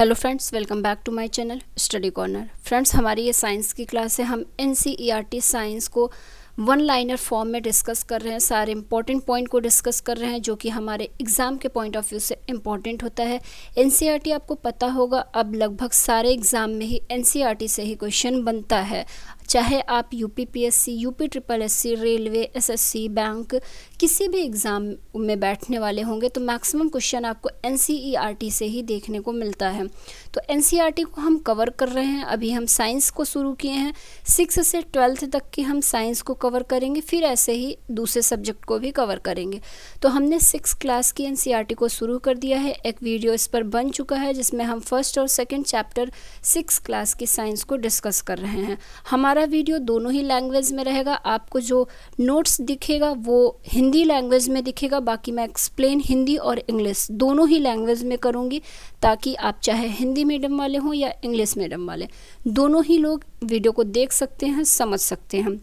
Hello friends, welcome back to my channel study corner. Friends, हमारी ये science की class है। हम एनसीईआरटी साइंस को वन लाइनर फॉर्म में डिस्कस कर रहे हैं। सारे इंपॉर्टेंट पॉइंट को डिस्कस कर रहे हैं जो कि हमारे एग्ज़ाम के पॉइंट ऑफ व्यू से इम्पॉर्टेंट होता है। एनसीईआरटी आपको पता होगा, अब लगभग सारे एग्ज़ाम में ही एनसीईआरटी से ही क्वेश्चन बनता है। चाहे आप UPPSC, UP triple SC, railway, SSC, bank, किसी भी एग्ज़ाम में बैठने वाले होंगे तो मैक्सिमम क्वेश्चन आपको एनसीईआरटी से ही देखने को मिलता है। तो एनसीईआरटी को हम कवर कर रहे हैं। अभी हम साइंस को शुरू किए हैं, 6 से 12th तक की हम साइंस को कवर करेंगे, फिर ऐसे ही दूसरे सब्जेक्ट को भी कवर करेंगे। तो हमने 6 क्लास की एनसीईआरटी को शुरू कर दिया है। एक वीडियो इस पर बन चुका है जिसमें हम फर्स्ट और सेकेंड चैप्टर 6 क्लास की साइंस को डिस्कस कर रहे हैं। हमारा वीडियो दोनों ही लैंग्वेज में रहेगा। आपको जो नोट्स दिखेगा वो हिंदी लैंग्वेज में दिखेगा, बाकी मैं एक्सप्लेन हिंदी और इंग्लिश दोनों ही लैंग्वेज में करूँगी, ताकि आप चाहे हिंदी मीडियम वाले हों या इंग्लिश मीडियम वाले, दोनों ही लोग वीडियो को देख सकते हैं, समझ सकते हैं।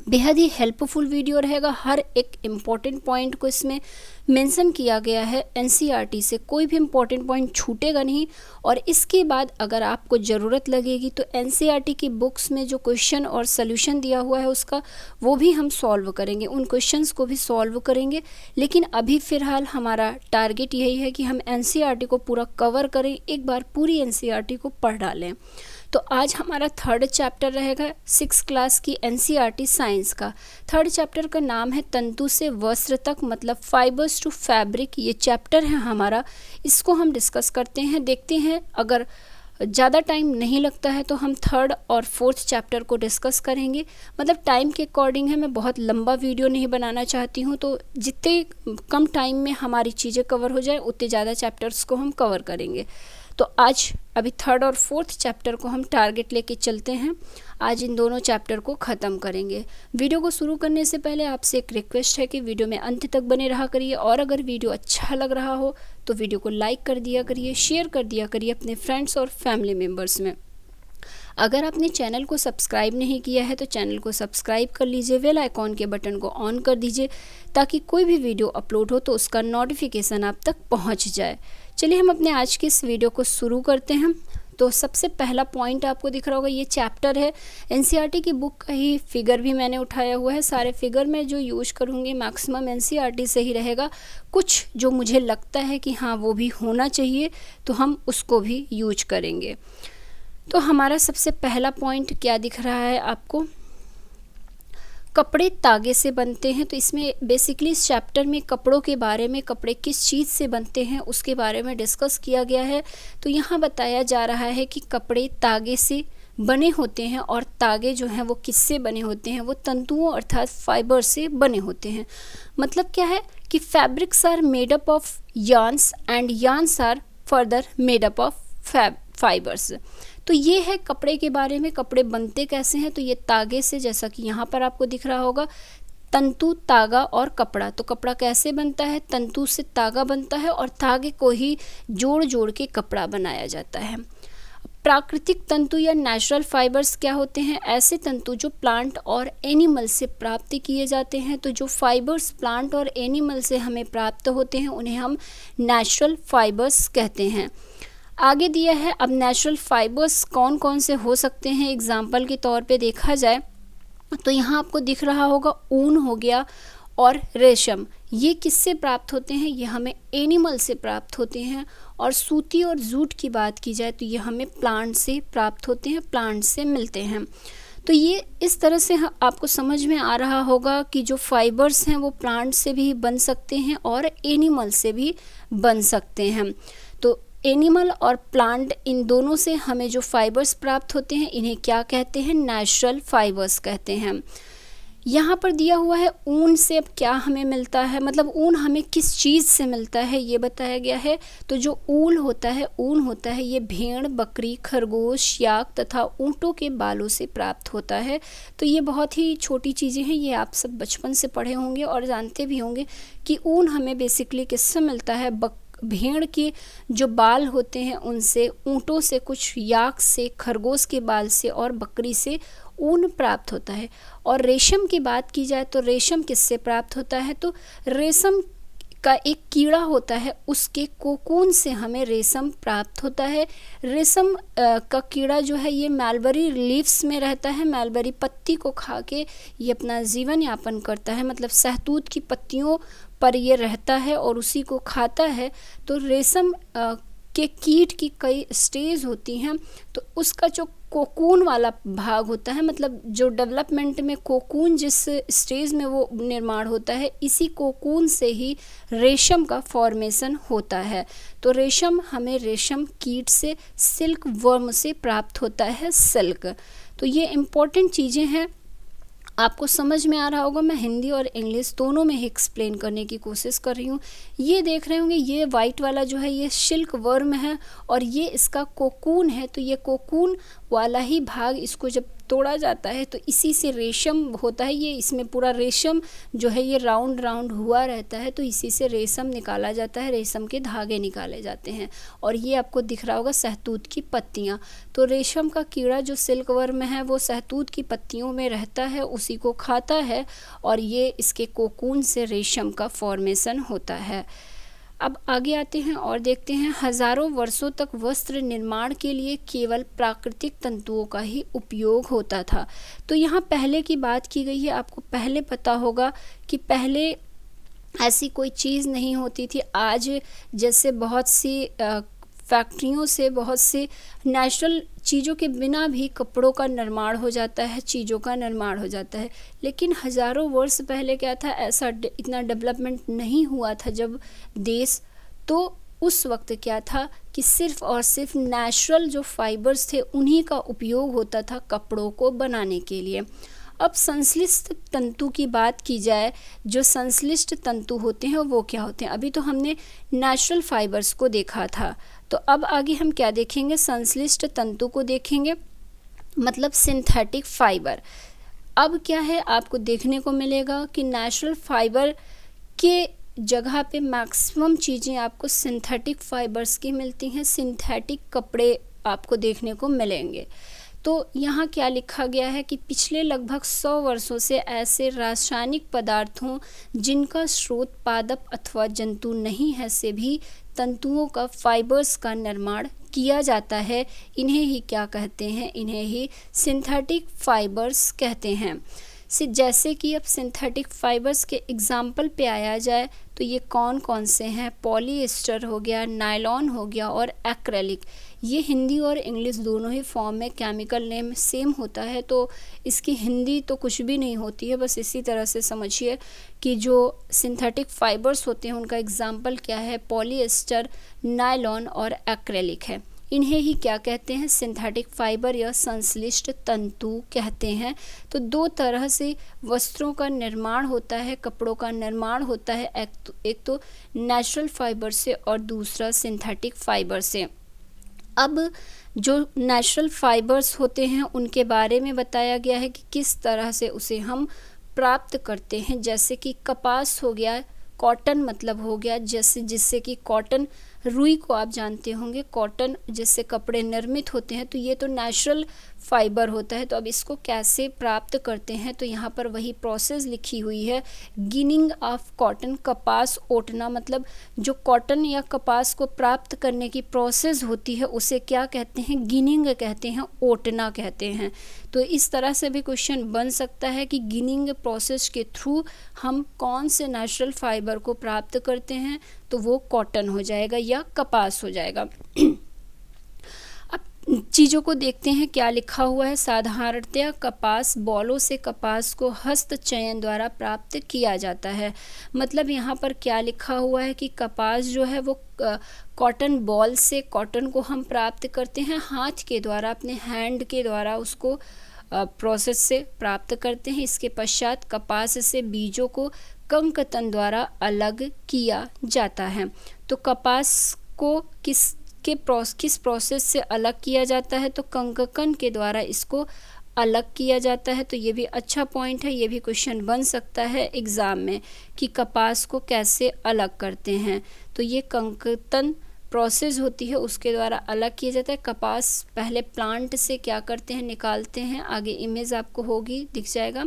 बेहद ही हेल्पफुल वीडियो रहेगा। हर एक इम्पॉर्टेंट पॉइंट को इसमें मेंशन किया गया है। एनसीईआरटी से कोई भी इम्पॉर्टेंट पॉइंट छूटेगा नहीं। और इसके बाद अगर आपको ज़रूरत लगेगी तो एनसीईआरटी की बुक्स में जो क्वेश्चन और सॉल्यूशन दिया हुआ है उसका वो भी हम सॉल्व करेंगे, उन क्वेश्चंस को भी सॉल्व करेंगे। लेकिन अभी फ़िलहाल हमारा टारगेट यही है कि हम एनसीईआरटी को पूरा कवर करें, एक बार पूरी एनसीईआरटी को पढ़ डालें। तो आज हमारा थर्ड चैप्टर रहेगा 6 क्लास की एनसीईआरटी साइंस का। थर्ड चैप्टर का नाम है तंतु से वस्त्र तक, मतलब फाइबर्स टू फैब्रिक। ये चैप्टर है हमारा, इसको हम डिस्कस करते हैं, देखते हैं। अगर ज़्यादा टाइम नहीं लगता है तो हम थर्ड और फोर्थ चैप्टर को डिस्कस करेंगे। मतलब टाइम के अकॉर्डिंग है, मैं बहुत लंबा वीडियो नहीं बनाना चाहती हूँ, तो जितने कम टाइम में हमारी चीज़ें कवर हो जाए उतने ज़्यादा चैप्टर्स को हम कवर करेंगे। तो आज अभी थर्ड और फोर्थ चैप्टर को हम टारगेट लेके चलते हैं। आज इन दोनों चैप्टर को ख़त्म करेंगे। वीडियो को शुरू करने से पहले आपसे एक रिक्वेस्ट है कि वीडियो में अंत तक बने रहा करिए, और अगर वीडियो अच्छा लग रहा हो तो वीडियो को लाइक कर दिया करिए, शेयर कर दिया करिए अपने फ्रेंड्स और फैमिली मेम्बर्स में। अगर आपने चैनल को सब्सक्राइब नहीं किया है तो चैनल को सब्सक्राइब कर लीजिए, बेल आइकॉन के बटन को ऑन कर दीजिए, ताकि कोई भी वीडियो अपलोड हो तो उसका नोटिफिकेशन आप तक पहुंच जाए। चलिए हम अपने आज की इस वीडियो को शुरू करते हैं। तो सबसे पहला पॉइंट आपको दिख रहा होगा, ये चैप्टर है। एनसीईआरटी की बुक का ही फिगर भी मैंने उठाया हुआ है। सारे फिगर मैं जो यूज करूँगी मैक्सिमम एनसीईआरटी से ही रहेगा। कुछ जो मुझे लगता है कि हाँ वो भी होना चाहिए तो हम उसको भी यूज करेंगे। तो हमारा सबसे पहला पॉइंट क्या दिख रहा है आपको, कपड़े तागे से बनते हैं। तो इसमें बेसिकली इस चैप्टर में कपड़ों के बारे में, कपड़े किस चीज़ से बनते हैं उसके बारे में डिस्कस किया गया है। तो यहाँ बताया जा रहा है कि कपड़े तागे से बने होते हैं, और तागे जो हैं वो किससे बने होते हैं, वो तंतुओं अर्थात फाइबर से बने होते हैं। मतलब क्या है कि fabrics are made up of yarns and yarns are further made up of fibres. तो ये है कपड़े के बारे में। कपड़े बनते कैसे हैं, तो ये तागे से, जैसा कि यहाँ पर आपको दिख रहा होगा, तंतु, तागा और कपड़ा। तो कपड़ा कैसे बनता है, तंतु से तागा बनता है और तागे को ही जोड़ जोड़ के कपड़ा बनाया जाता है। प्राकृतिक तंतु या नेचुरल फाइबर्स क्या होते हैं, ऐसे तंतु जो प्लांट और एनिमल से प्राप्त किए जाते हैं। तो जो फाइबर्स प्लांट और एनिमल से हमें प्राप्त होते हैं उन्हें हम नेचुरल फाइबर्स कहते हैं। आगे दिया है, अब नेचुरल फाइबर्स कौन कौन से हो सकते हैं, एग्जाम्पल के तौर पे देखा जाए तो यहाँ आपको दिख रहा होगा ऊन हो गया और रेशम। ये किससे प्राप्त होते हैं, ये हमें एनिमल से प्राप्त होते हैं। और सूती और जूट की बात की जाए तो ये हमें प्लांट से प्राप्त होते हैं, प्लांट से मिलते हैं। तो ये इस तरह से आपको समझ में आ रहा होगा कि जो फाइबर्स हैं वो प्लांट से भी बन सकते हैं और एनिमल से भी बन सकते हैं। तो एनिमल और प्लांट, इन दोनों से हमें जो फाइबर्स प्राप्त होते हैं इन्हें क्या कहते हैं, नेचुरल फाइबर्स कहते हैं। यहाँ पर दिया हुआ है ऊन से अब क्या हमें मिलता है, मतलब ऊन हमें किस चीज़ से मिलता है ये बताया गया है। तो जो ऊन होता है ये भेड़, बकरी, खरगोश, याक तथा ऊँटों के बालों से प्राप्त होता है। तो ये बहुत ही छोटी चीज़ें हैं, ये आप सब बचपन से पढ़े होंगे और जानते भी होंगे कि ऊन हमें बेसिकली किससे मिलता है, भेड़ के जो बाल होते हैं उनसे, ऊँटों से, कुछ याक से, खरगोश के बाल से और बकरी से ऊन प्राप्त होता है। और रेशम की बात की जाए तो रेशम किससे प्राप्त होता है, तो रेशम का एक कीड़ा होता है, उसके कोकून से हमें रेशम प्राप्त होता है। रेशम का कीड़ा जो है ये मलबरी लीव्स में रहता है, मलबरी पत्ती को खा के ये अपना जीवन यापन करता है, मतलब शहतूत की पत्तियों पर ये रहता है और उसी को खाता है। तो रेशम के कीट की कई स्टेज होती हैं, तो उसका जो कोकून वाला भाग होता है, मतलब जो डेवलपमेंट में कोकून जिस स्टेज में वो निर्माण होता है, इसी कोकून से ही रेशम का फॉर्मेशन होता है। तो रेशम हमें रेशम कीट से, सिल्क वर्म से प्राप्त होता है सिल्क। तो ये इम्पोर्टेंट चीज़ें हैं, आपको समझ में आ रहा होगा। मैं हिंदी और इंग्लिश दोनों में ही एक्सप्लेन करने की कोशिश कर रही हूँ। ये देख रहे होंगे, ये वाइट वाला जो है ये सिल्क वर्म है और ये इसका कोकून है। तो ये कोकून वाला ही भाग, इसको जब तोड़ा जाता है तो इसी से रेशम होता है। ये इसमें पूरा रेशम जो है ये राउंड राउंड हुआ रहता है, तो इसी से रेशम निकाला जाता है, रेशम के धागे निकाले जाते हैं। और ये आपको दिख रहा होगा शहतूत की पत्तियाँ। तो रेशम का कीड़ा जो सिल्क वर्म है वो शहतूत की पत्तियों में रहता है, उसी को खाता है और ये इसके कोकून से रेशम का फॉर्मेशन होता है। अब आगे आते हैं और देखते हैं, हजारों वर्षों तक वस्त्र निर्माण के लिए केवल प्राकृतिक तंतुओं का ही उपयोग होता था। तो यहाँ पहले की बात की गई है। आपको पहले पता होगा कि पहले ऐसी कोई चीज़ नहीं होती थी। आज जैसे बहुत सी फैक्ट्रियों से बहुत से नेचुरल चीज़ों के बिना भी कपड़ों का निर्माण हो जाता है, चीज़ों का निर्माण हो जाता है। लेकिन हज़ारों वर्ष पहले क्या था, ऐसा इतना डेवलपमेंट नहीं हुआ था जब देश। तो उस वक्त क्या था कि सिर्फ़ और सिर्फ नेचुरल जो फाइबर्स थे उन्हीं का उपयोग होता था कपड़ों को बनाने के लिए। अब संश्लिष्ट तंतु की बात की जाए, जो संश्लिष्ट तंतु होते हैं वो क्या होते हैं। अभी तो हमने नेचुरल फाइबर्स को देखा था, तो अब आगे हम क्या देखेंगे, संश्लिष्ट तंतु को देखेंगे, मतलब सिंथेटिक फाइबर। अब क्या है, आपको देखने को मिलेगा कि नेचुरल फाइबर के जगह पे मैक्सिमम चीज़ें आपको सिंथेटिक फाइबर्स की मिलती हैं, सिंथेटिक कपड़े आपको देखने को मिलेंगे। तो यहाँ क्या लिखा गया है कि पिछले लगभग 100 वर्षों से ऐसे रासायनिक पदार्थों जिनका स्रोत पादप अथवा जंतु नहीं है से भी तंतुओं का फाइबर्स का निर्माण किया जाता है। इन्हें ही क्या कहते हैं, इन्हें ही सिंथेटिक फाइबर्स कहते हैं। जैसे कि अब सिंथेटिक फाइबर्स के एग्जाम्पल पे आया जाए तो ये कौन कौन से हैं, पॉलीएस्टर हो गया, नायलॉन हो गया और एक्रेलिक। ये हिंदी और इंग्लिश दोनों ही फॉर्म में केमिकल नेम सेम होता है, तो इसकी हिंदी तो कुछ भी नहीं होती है। बस इसी तरह से समझिए कि जो सिंथेटिक फाइबर्स होते हैं उनका एग्जाम्पल क्या है, पॉलीएस्टर, नायलॉन और एक्रेलिक है। इन्हें ही क्या कहते हैं, सिंथेटिक फाइबर या संश्लिष्ट तंतु कहते हैं। तो दो तरह से वस्त्रों का निर्माण होता है, कपड़ों का निर्माण होता है, एक तो नेचुरल फाइबर से और दूसरा सिंथेटिक फाइबर से। अब जो नेचुरल फाइबर्स होते हैं उनके बारे में बताया गया है कि किस तरह से उसे हम प्राप्त करते हैं। जैसे कि कपास हो गया, कॉटन मतलब हो गया, जैसे जिससे कि कॉटन, रुई को आप जानते होंगे, कॉटन जिससे कपड़े निर्मित होते हैं, तो ये तो नेचुरल फाइबर होता है। तो अब इसको कैसे प्राप्त करते हैं, तो यहाँ पर वही प्रोसेस लिखी हुई है, गिनिंग ऑफ कॉटन, कपास ओटना, मतलब जो कॉटन या कपास को प्राप्त करने की प्रोसेस होती है उसे क्या कहते हैं, गिनिंग कहते हैं, ओटना कहते हैं। तो इस तरह से भी क्वेश्चन बन सकता है कि गिनिंग प्रोसेस के थ्रू हम कौन से नेचुरल फाइबर को प्राप्त करते हैं, तो वो कॉटन हो जाएगा या कपास हो जाएगा। अब चीज़ों को देखते हैं क्या लिखा हुआ है। साधारणतया कपास बॉलों से कपास को हस्त चयन द्वारा प्राप्त किया जाता है। मतलब यहाँ पर क्या लिखा हुआ है कि कपास जो है वो कॉटन बॉल से कॉटन को हम प्राप्त करते हैं हाथ के द्वारा, अपने हैंड के द्वारा उसको प्रोसेस से प्राप्त करते हैं। इसके पश्चात कपास से बीजों को कंकतन द्वारा अलग किया जाता है। तो कपास को किस प्रोसेस से अलग किया जाता है, तो कंककन के द्वारा इसको अलग किया जाता है। तो ये भी अच्छा पॉइंट है, ये भी क्वेश्चन बन सकता है एग्ज़ाम में कि कपास को कैसे अलग करते हैं। तो ये कंकतन प्रोसेस होती है, उसके द्वारा अलग किया जाता है। कपास पहले प्लांट से क्या करते हैं, निकालते हैं। आगे इमेज आपको होगी, दिख जाएगा।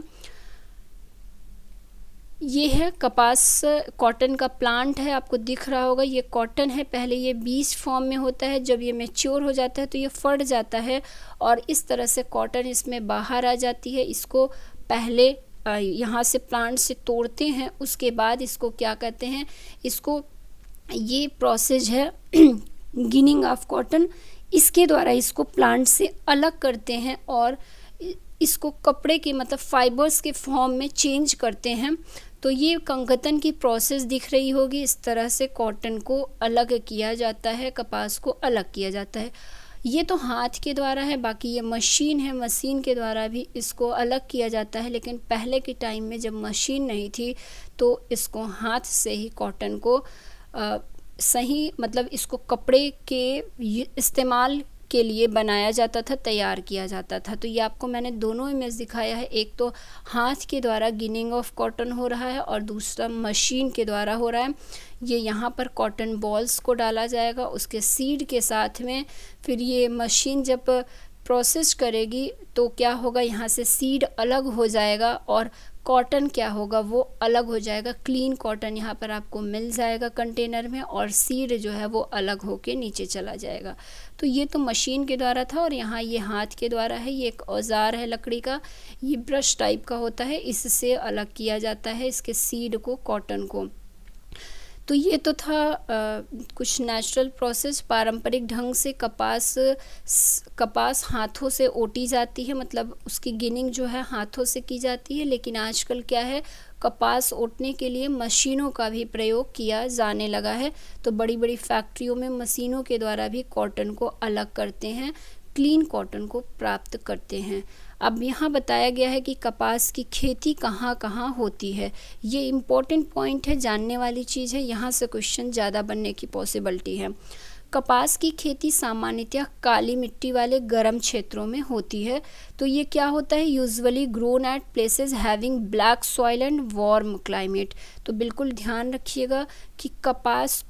ये है कपास, कॉटन का प्लांट है, आपको दिख रहा होगा ये कॉटन है। पहले ये बीज फॉर्म में होता है, जब ये मैच्योर हो जाता है तो ये फट जाता है और इस तरह से कॉटन इसमें बाहर आ जाती है। इसको पहले यहाँ से प्लांट से तोड़ते हैं, उसके बाद इसको क्या कहते हैं, इसको ये प्रोसेस है गिनिंग ऑफ कॉटन, इसके द्वारा इसको प्लांट से अलग करते हैं और इसको कपड़े के मतलब फाइबर्स के फॉर्म में चेंज करते हैं। तो ये कंगतन की प्रोसेस दिख रही होगी, इस तरह से कॉटन को अलग किया जाता है, कपास को अलग किया जाता है। ये तो हाथ के द्वारा है, बाकी ये मशीन है, मशीन के द्वारा भी इसको अलग किया जाता है। लेकिन पहले के टाइम में जब मशीन नहीं थी तो इसको हाथ से ही कॉटन को सही मतलब इसको कपड़े के इस्तेमाल के लिए बनाया जाता था, तैयार किया जाता था। तो ये आपको मैंने दोनों इमेज दिखाया है, एक तो हाथ के द्वारा गिनिंग ऑफ कॉटन हो रहा है और दूसरा मशीन के द्वारा हो रहा है। ये यहाँ पर कॉटन बॉल्स को डाला जाएगा उसके सीड के साथ में, फिर ये मशीन जब प्रोसेस करेगी तो क्या होगा, यहाँ से सीड अलग हो जाएगा और कॉटन क्या होगा, वो अलग हो जाएगा। क्लीन कॉटन यहाँ पर आपको मिल जाएगा कंटेनर में और सीड जो है वो अलग होके नीचे चला जाएगा। तो ये तो मशीन के द्वारा था और यहाँ ये हाथ के द्वारा है। ये एक औजार है लकड़ी का, ये ब्रश टाइप का होता है, इससे अलग किया जाता है इसके सीड को, कॉटन को। तो ये तो था कुछ नेचुरल प्रोसेस। पारंपरिक ढंग से कपास हाथों से ओटी जाती है, मतलब उसकी गिनिंग जो है हाथों से की जाती है। लेकिन आजकल क्या है, कपास ओटने के लिए मशीनों का भी प्रयोग किया जाने लगा है। तो बड़ी बड़ी फैक्ट्रियों में मशीनों के द्वारा भी कॉटन को अलग करते हैं, क्लीन कॉटन को प्राप्त करते हैं। अब यहाँ बताया गया है कि कपास की खेती कहाँ कहाँ होती है। ये इम्पोर्टेंट पॉइंट है, जानने वाली चीज़ है, यहाँ से क्वेश्चन ज़्यादा बनने की पॉसिबिलिटी है। कपास की खेती सामान्यतः काली मिट्टी वाले गर्म क्षेत्रों में होती है। तो ये क्या होता है, usually grown at places having black soil and warm climate. तो बिल्कुल ध्यान रखिएगा कि कपास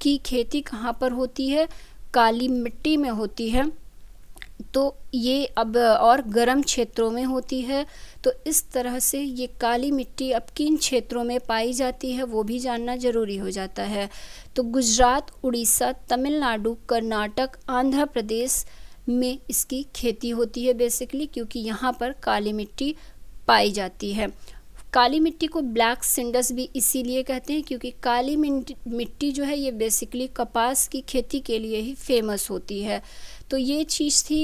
की खेती कहाँ पर होती है, काली मिट्टी में होती है। तो ये अब और गर्म क्षेत्रों में होती है। तो इस तरह से ये काली मिट्टी अब किन क्षेत्रों में पाई जाती है वो भी जानना ज़रूरी हो जाता है। तो गुजरात, उड़ीसा, तमिलनाडु, कर्नाटक, आंध्र प्रदेश में इसकी खेती होती है बेसिकली, क्योंकि यहाँ पर काली मिट्टी पाई जाती है। काली मिट्टी को ब्लैक सिंडस भी इसीलिए कहते हैं क्योंकि काली मिट्टी जो है ये बेसिकली कपास की खेती के लिए ही फेमस होती है। तो ये चीज़ थी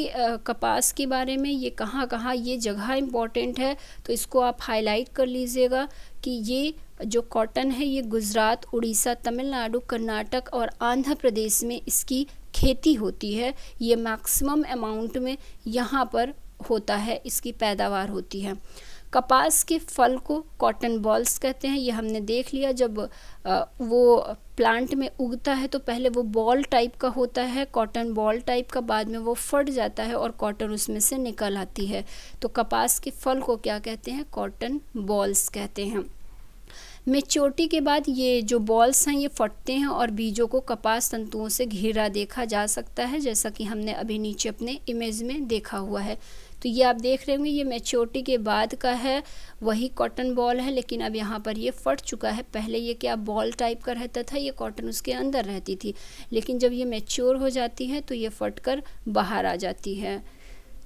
कपास के बारे में। ये कहाँ कहाँ ये जगह इम्पॉर्टेंट है तो इसको आप हाईलाइट कर लीजिएगा कि ये जो कॉटन है ये गुजरात, उड़ीसा, तमिलनाडु, कर्नाटक और आंध्र प्रदेश में इसकी खेती होती है। ये मैक्सिमम अमाउंट में यहाँ पर होता है, इसकी पैदावार होती है। कपास के फल को कॉटन बॉल्स कहते हैं। ये हमने देख लिया, जब वो प्लांट में उगता है तो पहले वो बॉल टाइप का होता है, कॉटन बॉल टाइप का, बाद में वो फट जाता है और कॉटन उसमें से निकल आती है। तो कपास के फल को क्या कहते हैं, कॉटन बॉल्स कहते हैं। मैच्योरिटी के बाद ये जो बॉल्स हैं ये फटते हैं और बीजों को कपास तंतुओं से घिरा देखा जा सकता है, जैसा कि हमने अभी नीचे अपने इमेज में देखा हुआ है। तो ये आप देख रहे होंगे ये मैच्योरिटी के बाद का है, वही कॉटन बॉल है, लेकिन अब यहाँ पर ये फट चुका है। पहले ये क्या बॉल टाइप का रहता था, ये कॉटन उसके अंदर रहती थी, लेकिन जब ये मैच्योर हो जाती है तो ये फट कर बाहर आ जाती है।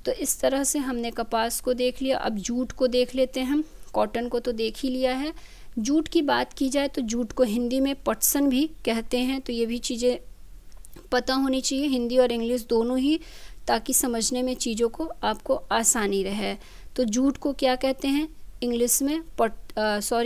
तो इस तरह से हमने कपास को देख लिया। अब जूट को देख लेते हैं। कॉटन को तो देख ही लिया है। जूट की बात की जाए तो जूट को हिंदी में पटसन भी कहते हैं। तो ये भी चीज़ें पता होनी चाहिए, हिंदी और इंग्लिश दोनों ही, ताकि समझने में चीज़ों को आपको आसानी रहे। तो जूट को क्या कहते हैं, इंग्लिश में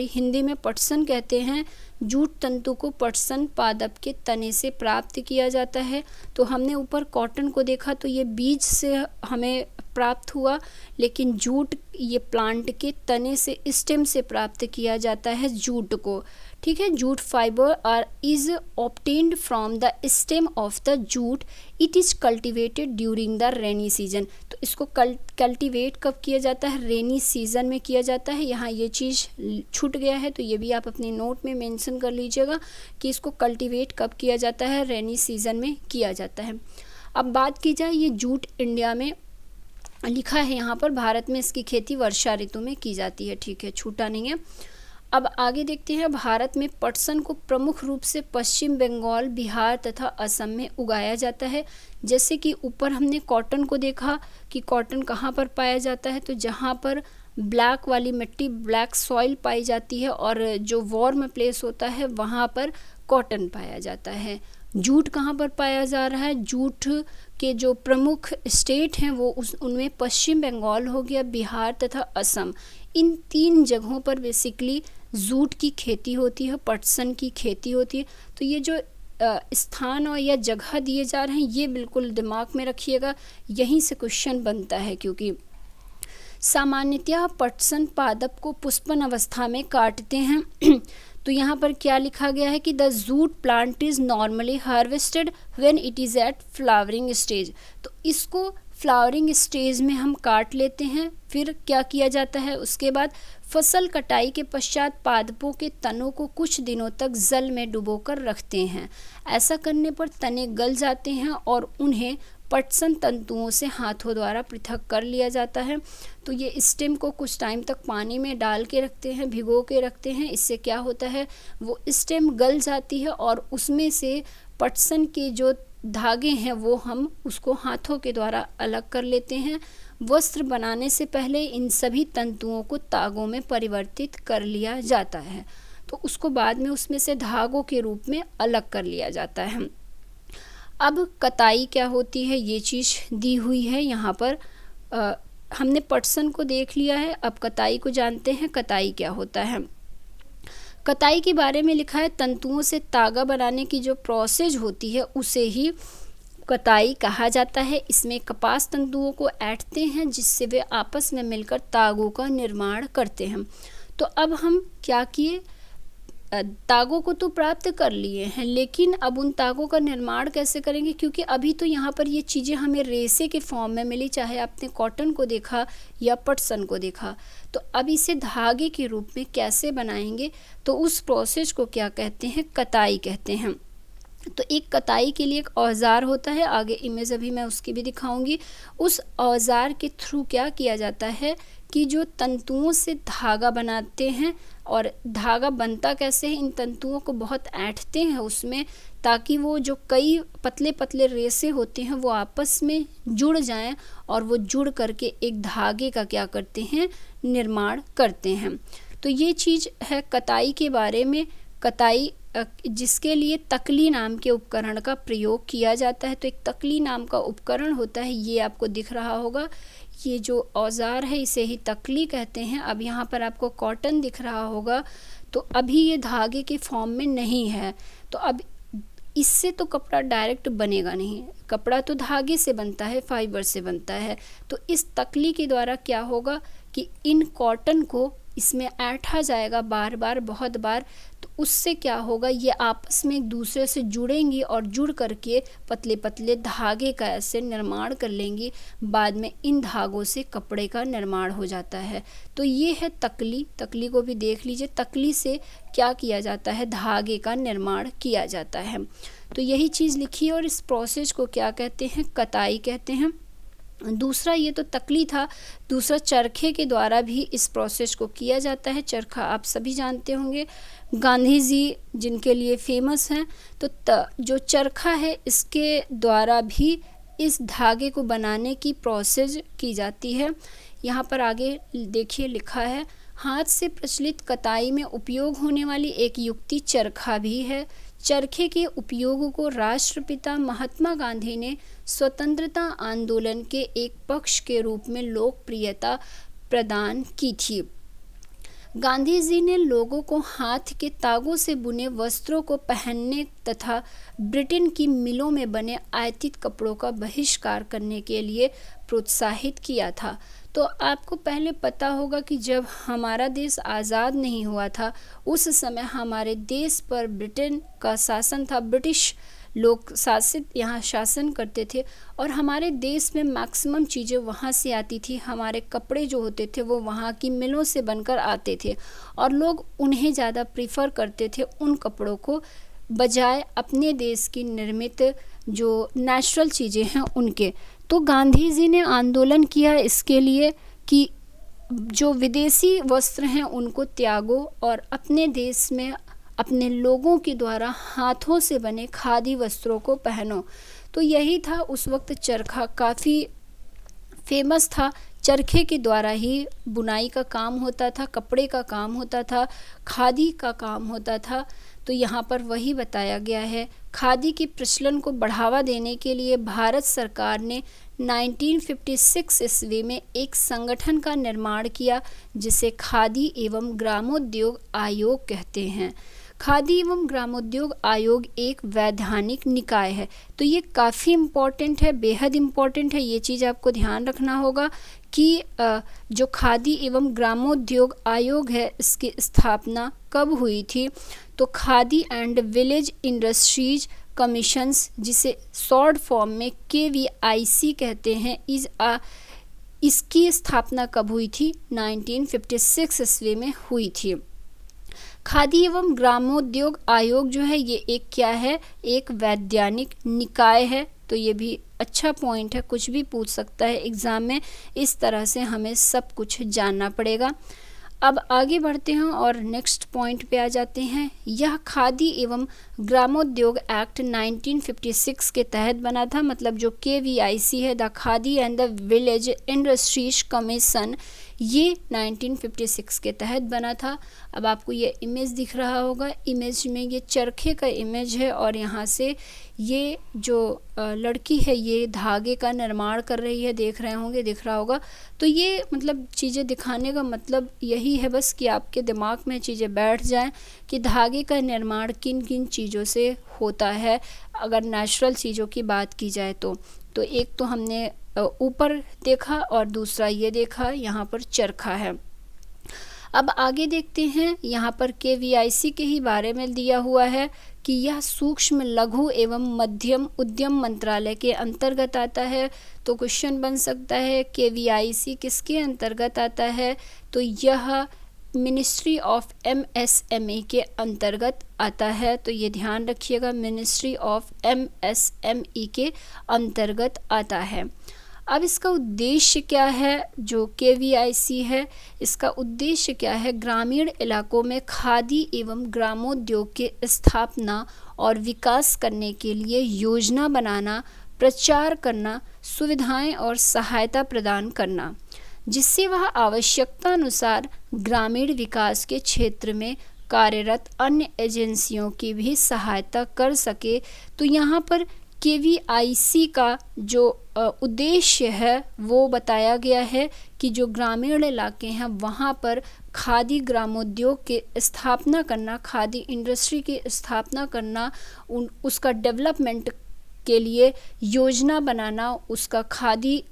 हिंदी में पटसन कहते हैं। जूट तंतु को पटसन पादप के तने से प्राप्त किया जाता है। तो हमने ऊपर कॉटन को देखा तो ये बीज से हमें प्राप्त हुआ, लेकिन जूट ये प्लांट के तने से, स्टेम से प्राप्त किया जाता है जूट को। ठीक है, jute fibre is obtained from the stem of the jute. It is cultivated during the rainy season. तो इसको कल्टिवेट कब किया जाता है, रेनी सीजन में किया जाता है। यहाँ ये चीज़ छूट गया है तो ये भी आप अपने नोट में मेंशन कर लीजिएगा कि इसको कल्टिवेट कब किया जाता है, रेनी सीजन में किया जाता है। अब बात की जाए, ये जूट इंडिया में लिखा है यहाँ पर, भारत में इसकी खेती वर्षा ऋतु में की जाती है। ठीक है, छूटा नहीं है। अब आगे देखते हैं, भारत में पटसन को प्रमुख रूप से पश्चिम बंगाल, बिहार तथा असम में उगाया जाता है। जैसे कि ऊपर हमने कॉटन को देखा कि कॉटन कहाँ पर पाया जाता है, तो जहाँ पर ब्लैक वाली मिट्टी, ब्लैक सॉइल पाई जाती है और जो वार्म प्लेस होता है वहाँ पर कॉटन पाया जाता है। जूट कहाँ पर पाया जा रहा है, जूट के जो प्रमुख स्टेट हैं वो उनमें पश्चिम बंगाल हो गया, बिहार तथा असम, इन 3 जगहों पर बेसिकली जूट की खेती होती है, पटसन की खेती होती है। तो ये जो स्थान और या जगह दिए जा रहे हैं ये बिल्कुल दिमाग में रखिएगा, यहीं से क्वेश्चन बनता है, क्योंकि सामान्यतः पटसन पादप को पुष्पन अवस्था में काटते हैं। तो यहाँ पर क्या लिखा गया है कि the jute plant is normally harvested when it is at flowering stage. तो इसको फ्लावरिंग स्टेज में हम काट लेते हैं, फिर क्या किया जाता है, उसके बाद फसल कटाई के पश्चात पादपों के तनों को कुछ दिनों तक जल में डुबोकर रखते हैं। ऐसा करने पर तने गल जाते हैं और उन्हें पटसन तंतुओं से हाथों द्वारा पृथक कर लिया जाता है। तो ये स्टेम को कुछ टाइम तक पानी में डाल के रखते हैं, भिगो के रखते हैं। इससे क्या होता है, वो स्टेम गल जाती है और उसमें से पटसन के जो धागे हैं वो हम उसको हाथों के द्वारा अलग कर लेते हैं। वस्त्र बनाने से पहले इन सभी तंतुओं को तागों में परिवर्तित कर लिया जाता है, तो उसको बाद में उसमें से धागों के रूप में अलग कर लिया जाता है। अब कताई क्या होती है ये चीज़ दी हुई है यहाँ पर। हमने पटसन को देख लिया है, अब कताई को जानते हैं। कताई क्या होता है, कताई के बारे में लिखा है, तंतुओं से तागा बनाने की जो प्रोसेस होती है उसे ही कताई कहा जाता है। इसमें कपास तंतुओं को ऐंठते हैं जिससे वे आपस में मिलकर तागों का निर्माण करते हैं। तो अब हम क्या किए, तागों को तो प्राप्त कर लिए हैं, लेकिन अब उन तागों का निर्माण कैसे करेंगे, क्योंकि अभी तो यहाँ पर ये चीज़ें हमें रेशे के फॉर्म में मिली, चाहे आपने कॉटन को देखा या पटसन को देखा। तो अब इसे धागे के रूप में कैसे बनाएंगे, तो उस प्रोसेस को क्या कहते हैं, कताई कहते हैं। तो एक कताई के लिए एक औजार होता है, आगे इमेज अभी मैं उसकी भी दिखाऊंगी। उस औजार के थ्रू क्या किया जाता है कि जो तंतुओं से धागा बनाते हैं, और धागा बनता कैसे है, इन तंतुओं को बहुत ऐंठते हैं उसमें, ताकि वो जो कई पतले पतले रेशे होते हैं वो आपस में जुड़ जाएं और वो जुड़ करके एक धागे का क्या करते हैं, निर्माण करते हैं। तो ये चीज़ है कताई के बारे में। कताई जिसके लिए तकली नाम के उपकरण का प्रयोग किया जाता है। तो एक तकली नाम का उपकरण होता है, ये आपको दिख रहा होगा, ये जो औजार है इसे ही तकली कहते हैं। अब यहाँ पर आपको कॉटन दिख रहा होगा, तो अभी ये धागे के फॉर्म में नहीं है, तो अब इससे तो कपड़ा डायरेक्ट बनेगा नहीं, कपड़ा तो धागे से बनता है, फाइबर से बनता है। तो इस तकली के द्वारा क्या होगा कि इन कॉटन को इसमें ऐंठा जाएगा बार बार, बहुत बार, तो उससे क्या होगा, ये आपस में एक दूसरे से जुड़ेंगी और जुड़ करके पतले पतले धागे का ऐसे निर्माण कर लेंगी। बाद में इन धागों से कपड़े का निर्माण हो जाता है। तो ये है तकली। तकली को भी देख लीजिए, तकली से क्या किया जाता है, धागे का निर्माण किया जाता है। तो यही चीज़ लिखी है, और इस प्रोसेस को क्या कहते हैं, कताई कहते हैं। दूसरा, ये तो तकली था, दूसरा चरखे के द्वारा भी इस प्रोसेस को किया जाता है। चरखा आप सभी जानते होंगे, गांधी जी जिनके लिए फेमस हैं। तो जो चरखा है इसके द्वारा भी इस धागे को बनाने की प्रोसेस की जाती है। यहाँ पर आगे देखिए लिखा है, हाथ से प्रचलित कताई में उपयोग होने वाली एक युक्ति चरखा भी है। चरखे के उपयोग को राष्ट्रपिता महात्मा गांधी ने स्वतंत्रता आंदोलन के एक पक्ष के रूप में लोकप्रियता प्रदान की थी। गांधी जी ने लोगों को हाथ के तागों से बुने वस्त्रों को पहनने तथा ब्रिटेन की मिलों में बने आयातित कपड़ों का बहिष्कार करने के लिए प्रोत्साहित किया था। तो आपको पहले पता होगा कि जब हमारा देश आज़ाद नहीं हुआ था, उस समय हमारे देश पर ब्रिटेन का शासन था, ब्रिटिश लोग शासित यहाँ शासन करते थे, और हमारे देश में मैक्सिमम चीज़ें वहाँ से आती थी। हमारे कपड़े जो होते थे वो वहाँ की मिलों से बनकर आते थे, और लोग उन्हें ज़्यादा प्रीफर करते थे उन कपड़ों को, बजाय अपने देश की निर्मित जो नेचुरल चीज़ें हैं उनके। तो गांधी जी ने आंदोलन किया इसके लिए कि जो विदेशी वस्त्र हैं उनको त्यागो और अपने देश में अपने लोगों के द्वारा हाथों से बने खादी वस्त्रों को पहनो। तो यही था उस वक्त चरखा काफ़ी फेमस था। चरखे के द्वारा ही बुनाई का काम होता था, कपड़े का काम होता था, खादी का काम होता था। तो यहाँ पर वही बताया गया है। खादी के प्रचलन को बढ़ावा देने के लिए भारत सरकार ने 1956 ईस्वी में एक संगठन का निर्माण किया जिसे खादी एवं ग्रामोद्योग आयोग कहते हैं। खादी एवं ग्रामोद्योग आयोग एक वैधानिक निकाय है। तो ये काफ़ी इम्पॉर्टेंट है, बेहद इम्पॉर्टेंट है। ये चीज़ आपको ध्यान रखना होगा कि जो खादी एवं ग्रामोद्योग आयोग है इसकी स्थापना कब हुई थी। तो khadi and village industries commissions, जिसे शॉर्ट फॉर्म में KVIC कहते हैं, इसकी स्थापना कब हुई थी? 1956 ईस्वी में हुई थी। खादी एवं ग्रामोद्योग आयोग जो है ये एक क्या है? एक वैधानिक निकाय है। तो ये भी अच्छा पॉइंट है, कुछ भी पूछ सकता है एग्ज़ाम में। इस तरह से हमें सब कुछ जानना पड़ेगा। अब आगे बढ़ते हैं और नेक्स्ट पॉइंट पे आ जाते हैं। यह खादी एवं ग्रामोद्योग एक्ट 1956 के तहत बना था। मतलब जो KVIC है, the khadi and the village industries commission, ये 1956 के तहत बना था। अब आपको ये इमेज दिख रहा होगा। इमेज में ये चरखे का इमेज है और यहाँ से ये जो लड़की है ये धागे का निर्माण कर रही है, देख रहे होंगे, दिख रहा होगा। तो ये मतलब चीज़ें दिखाने का मतलब यही है बस कि आपके दिमाग में चीज़ें बैठ जाएं कि धागे का निर्माण किन किन चीज़ों से होता है अगर नेचुरल चीज़ों की बात की जाए तो एक तो हमने ऊपर देखा और दूसरा ये देखा, यहाँ पर चरखा है। अब आगे देखते हैं। यहाँ पर KVIC के ही बारे में दिया हुआ है कि यह सूक्ष्म लघु एवं मध्यम उद्यम मंत्रालय के अंतर्गत आता है। तो क्वेश्चन बन सकता है KVIC किसके अंतर्गत आता है? तो यह मिनिस्ट्री ऑफ MSME के अंतर्गत आता है। तो ये ध्यान रखिएगा, मिनिस्ट्री ऑफ MSME के अंतर्गत आता है। अब इसका उद्देश्य क्या है? जो KVIC है इसका उद्देश्य क्या है? ग्रामीण इलाकों में खादी एवं ग्रामोद्योग के स्थापना और विकास करने के लिए योजना बनाना, प्रचार करना, सुविधाएं और सहायता प्रदान करना, जिससे वह आवश्यकता अनुसार ग्रामीण विकास के क्षेत्र में कार्यरत अन्य एजेंसियों की भी सहायता कर सके। तो यहाँ पर KVIC का जो उद्देश्य है वो बताया गया है कि जो ग्रामीण इलाके हैं वहाँ पर खादी ग्रामोद्योग के स्थापना करना, खादी इंडस्ट्री की स्थापना करना, उसका डेवलपमेंट के लिए योजना बनाना, उसका खादी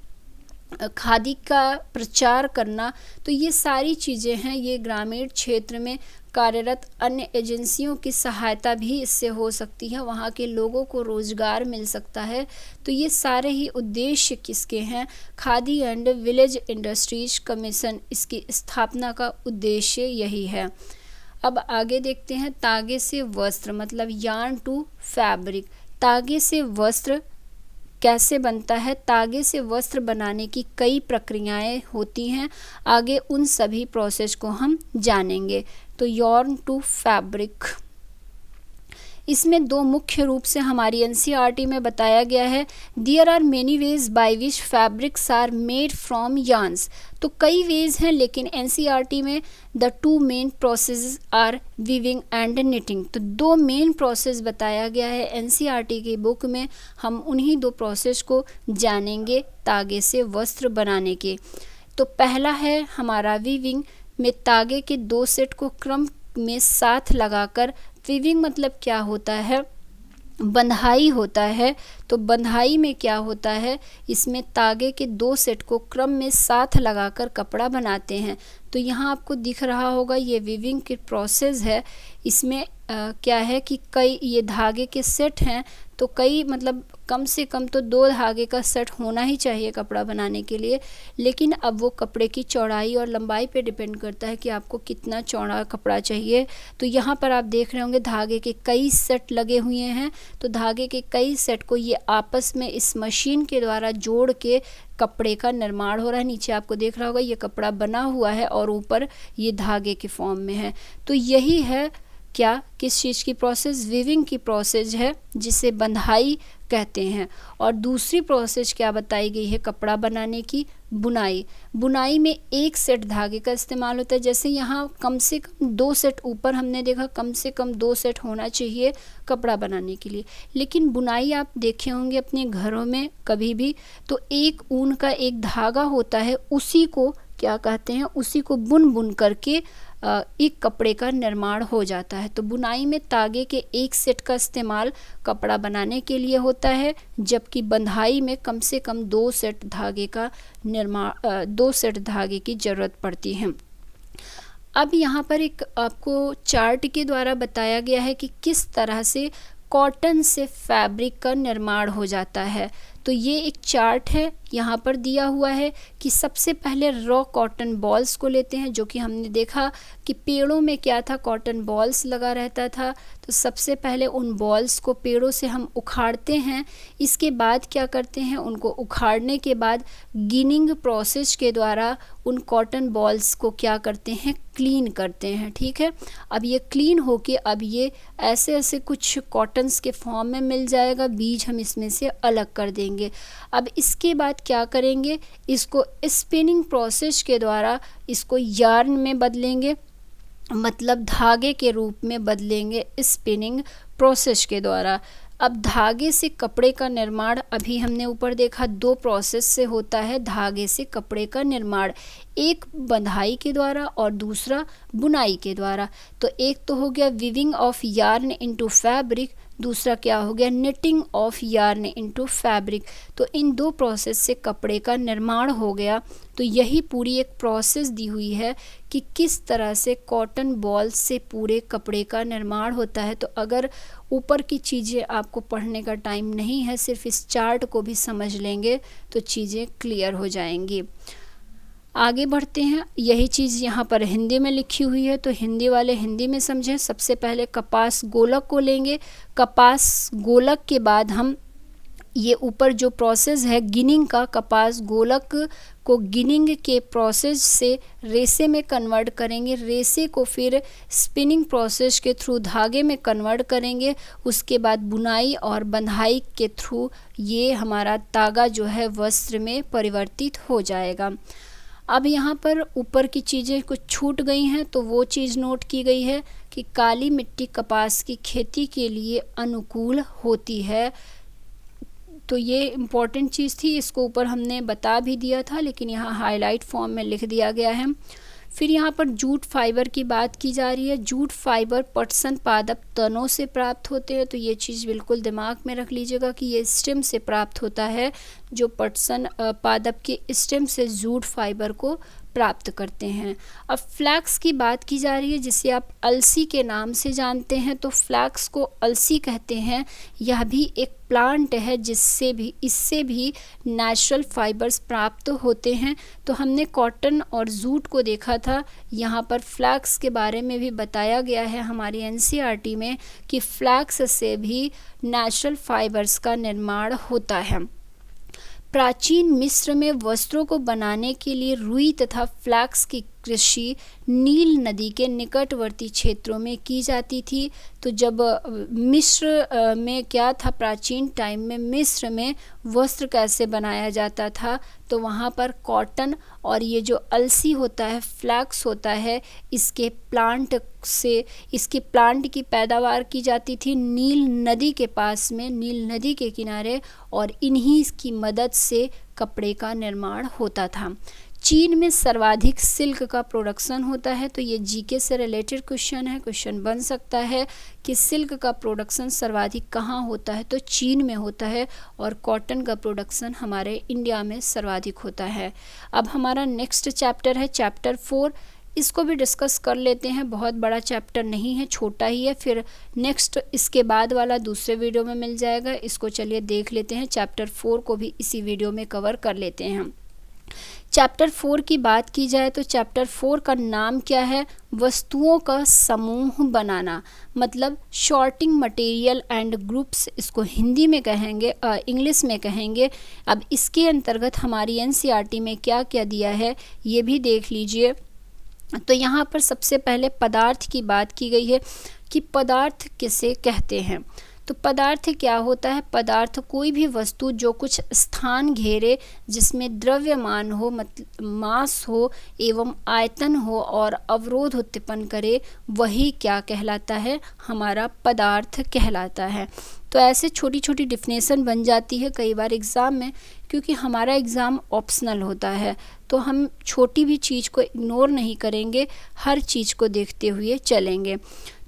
का प्रचार करना। तो ये सारी चीज़ें हैं। ये ग्रामीण क्षेत्र में कार्यरत अन्य एजेंसियों की सहायता भी इससे हो सकती है, वहाँ के लोगों को रोज़गार मिल सकता है। तो ये सारे ही उद्देश्य किसके हैं? Khadi and village industries commission, इसकी स्थापना का उद्देश्य यही है। अब आगे देखते हैं। तागे से वस्त्र, मतलब यार्न टू फैब्रिक। तागे से वस्त्र कैसे बनता है? तागे से वस्त्र बनाने की कई प्रक्रियाएं होती हैं। आगे उन सभी प्रोसेस को हम जानेंगे। तो यार्न टू फैब्रिक, इसमें दो मुख्य रूप से हमारी NCERT में बताया गया है। There are many ways by which fabrics are made from yarns. तो कई वेज हैं, लेकिन NCERT में the two main process are weaving and knitting. तो दो मेन प्रोसेस बताया गया है NCERT की बुक में। हम उन्हीं दो प्रोसेस को जानेंगे तागे से वस्त्र बनाने के। तो पहला है हमारा वीविंग, में तागे के दो सेट को क्रम में साथ लगाकर, वीविंग मतलब क्या होता है? बंधाई होता है। तो बंधाई में क्या होता है? इसमें तागे के दो सेट को क्रम में साथ लगाकर कपड़ा बनाते हैं। तो यहाँ आपको दिख रहा होगा ये वीविंग की प्रोसेस है। इसमें क्या है कि कई ये धागे के सेट हैं, तो कई मतलब कम से कम तो 2 धागे का सेट होना ही चाहिए कपड़ा बनाने के लिए, लेकिन अब वो कपड़े की चौड़ाई और लंबाई पे डिपेंड करता है कि आपको कितना चौड़ा कपड़ा चाहिए। तो यहाँ पर आप देख रहे होंगे धागे के कई सेट लगे हुए हैं, तो धागे के कई सेट को ये आपस में इस मशीन के द्वारा जोड़ के कपड़े का निर्माण हो रहा है। नीचे आपको देख रहा होगा ये कपड़ा बना हुआ है और ऊपर ये धागे के फॉर्म में है। तो यही है क्या, किस चीज़ की प्रोसेस, वीविंग की प्रोसेस है जिसे बंधाई कहते हैं। और दूसरी प्रोसेस क्या बताई गई है कपड़ा बनाने की, बुनाई। बुनाई में एक सेट धागे का इस्तेमाल होता है। जैसे यहाँ कम से कम 2 सेट, ऊपर हमने देखा कम से कम 2 सेट होना चाहिए कपड़ा बनाने के लिए, लेकिन बुनाई आप देखे होंगे अपने घरों में कभी भी, तो एक ऊन का एक धागा होता है, उसी को क्या कहते हैं, उसी को बुन बुन करके एक कपड़े का निर्माण हो जाता है। तो बुनाई में तागे के एक सेट का इस्तेमाल कपड़ा बनाने के लिए होता है, जबकि बंधाई में कम से कम 2 सेट धागे का निर्माण 2 सेट धागे की ज़रूरत पड़ती है। अब यहाँ पर एक आपको चार्ट के द्वारा बताया गया है कि किस तरह से कॉटन से फैब्रिक का निर्माण हो जाता है। तो ये एक चार्ट है, यहाँ पर दिया हुआ है कि सबसे पहले रॉ कॉटन बॉल्स को लेते हैं, जो कि हमने देखा कि पेड़ों में क्या था, कॉटन बॉल्स लगा रहता था। तो सबसे पहले उन बॉल्स को पेड़ों से हम उखाड़ते हैं। इसके बाद क्या करते हैं, उनको उखाड़ने के बाद गिनिंग प्रोसेस के द्वारा उन कॉटन बॉल्स को क्या करते हैं, क्लीन करते हैं। ठीक है, अब ये क्लीन होके अब ये ऐसे ऐसे कुछ कॉटन्स के फॉर्म में मिल जाएगा, बीज हम इसमें से अलग कर देंगे। अब इसके बाद क्या करेंगे, इसको स्पिनिंग प्रोसेस के द्वारा इसको यार्न में बदलेंगे, मतलब धागे के रूप में बदलेंगे स्पिनिंग प्रोसेस के द्वारा। अब धागे से कपड़े का निर्माण अभी हमने ऊपर देखा 2 प्रोसेस से होता है धागे से कपड़े का निर्माण, एक बंधाई के द्वारा और दूसरा बुनाई के द्वारा। तो एक तो हो गया weaving of yarn into fabric, दूसरा क्या हो गया, knitting of yarn into fabric. तो इन 2 प्रोसेस से कपड़े का निर्माण हो गया। तो यही पूरी एक प्रोसेस दी हुई है कि किस तरह से कॉटन बॉल से पूरे कपड़े का निर्माण होता है। तो अगर ऊपर की चीज़ें आपको पढ़ने का टाइम नहीं है, सिर्फ इस चार्ट को भी समझ लेंगे तो चीज़ें क्लियर हो जाएंगी। आगे बढ़ते हैं, यही चीज़ यहाँ पर हिंदी में लिखी हुई है, तो हिंदी वाले हिंदी में समझें। सबसे पहले कपास गोलक को लेंगे, कपास गोलक के बाद हम ये ऊपर जो प्रोसेस है गिनिंग का, कपास गोलक को गिनिंग के प्रोसेस से रेसे में कन्वर्ट करेंगे, रेसे को फिर स्पिनिंग प्रोसेस के थ्रू धागे में कन्वर्ट करेंगे, उसके बाद बुनाई और बंधाई के थ्रू ये हमारा तागा जो है वस्त्र में परिवर्तित हो जाएगा। अब यहाँ पर ऊपर की चीज़ें कुछ छूट गई हैं, तो वो चीज़ नोट की गई है कि काली मिट्टी कपास की खेती के लिए अनुकूल होती है। तो ये इम्पॉर्टेंट चीज़ थी, इसको ऊपर हमने बता भी दिया था, लेकिन यहाँ हाईलाइट फॉर्म में लिख दिया गया है। फिर यहाँ पर जूट फाइबर की बात की जा रही है। जूट फाइबर पटसन पादप तनों से प्राप्त होते हैं, तो ये चीज़ बिल्कुल दिमाग में रख लीजिएगा कि ये स्टेम से प्राप्त होता है, जो पटसन पादप के स्टेम से जूट फाइबर को प्राप्त करते हैं। अब फ्लैक्स की बात की जा रही है, जिसे आप अलसी के नाम से जानते हैं, तो फ्लैक्स को अलसी कहते हैं। यह भी एक प्लांट है इससे भी नेचुरल फाइबर्स प्राप्त होते हैं। तो हमने कॉटन और जूट को देखा था, यहाँ पर फ्लैक्स के बारे में भी बताया गया है हमारी एनसीईआरटी में कि फ्लैक्स से भी नेचुरल फाइबर्स का निर्माण होता है। प्राचीन मिस्र में वस्त्रों को बनाने के लिए रुई तथा फ्लैक्स की कृषि नील नदी के निकटवर्ती क्षेत्रों में की जाती थी। तो जब मिस्र में क्या था, प्राचीन टाइम में मिस्र में वस्त्र कैसे बनाया जाता था, तो वहाँ पर कॉटन और ये जो अलसी होता है, फ्लैक्स होता है, इसके प्लांट की पैदावार की जाती थी नील नदी के पास में, नील नदी के किनारे, और इन्हीं की मदद से कपड़े का निर्माण होता था। चीन में सर्वाधिक सिल्क का प्रोडक्शन होता है। तो ये जीके से रिलेटेड क्वेश्चन है, क्वेश्चन बन सकता है कि सिल्क का प्रोडक्शन सर्वाधिक कहाँ होता है, तो चीन में होता है, और कॉटन का प्रोडक्शन हमारे इंडिया में सर्वाधिक होता है। अब हमारा नेक्स्ट चैप्टर है चैप्टर 4, इसको भी डिस्कस कर लेते हैं। बहुत बड़ा चैप्टर नहीं है, छोटा ही है, फिर नेक्स्ट इसके बाद वाला दूसरे वीडियो में मिल जाएगा। इसको चलिए देख लेते हैं। चैप्टर 4 को भी इसी वीडियो में कवर कर लेते हैं हम। चैप्टर 4 की बात की जाए तो चैप्टर 4 का नाम क्या है? वस्तुओं का समूह बनाना, मतलब शॉर्टिंग मटेरियल एंड ग्रुप्स, इसको हिंदी में कहेंगे, इंग्लिश में कहेंगे। अब इसके अंतर्गत हमारी एनसीईआरटी में क्या क्या दिया है ये भी देख लीजिए। तो यहाँ पर सबसे पहले पदार्थ की बात की गई है कि पदार्थ किसे कहते हैं। तो पदार्थ क्या होता है? पदार्थ कोई भी वस्तु जो कुछ स्थान घेरे, जिसमें द्रव्यमान हो, मतलब मास हो एवं आयतन हो और अवरोध उत्पन्न करे, वही क्या कहलाता है? हमारा पदार्थ कहलाता है। तो ऐसे छोटी छोटी डिफिनेशन बन जाती है कई बार एग्ज़ाम में, क्योंकि हमारा एग्ज़ाम ऑप्शनल होता है, तो हम छोटी भी चीज़ को इग्नोर नहीं करेंगे, हर चीज़ को देखते हुए चलेंगे।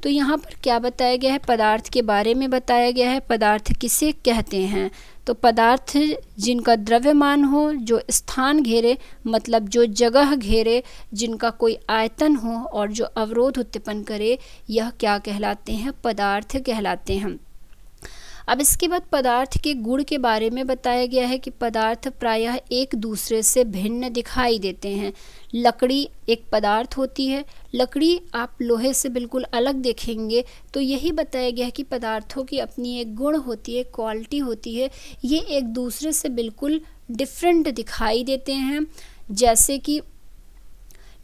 तो यहाँ पर क्या बताया गया है? पदार्थ के बारे में बताया गया है। पदार्थ किसे कहते हैं? तो पदार्थ जिनका द्रव्यमान हो, जो स्थान घेरे, मतलब जो जगह घेरे, जिनका कोई आयतन हो और जो अवरोध उत्पन्न करे, यह क्या कहलाते हैं? पदार्थ कहलाते हैं। अब इसके बाद पदार्थ के गुण के बारे में बताया गया है कि पदार्थ प्रायः एक दूसरे से भिन्न दिखाई देते हैं। लकड़ी एक पदार्थ होती है, लकड़ी आप लोहे से बिल्कुल अलग देखेंगे, तो यही बताया गया है कि पदार्थों की अपनी एक गुण होती है, क्वालिटी होती है, ये एक दूसरे से बिल्कुल डिफरेंट दिखाई देते हैं। जैसे कि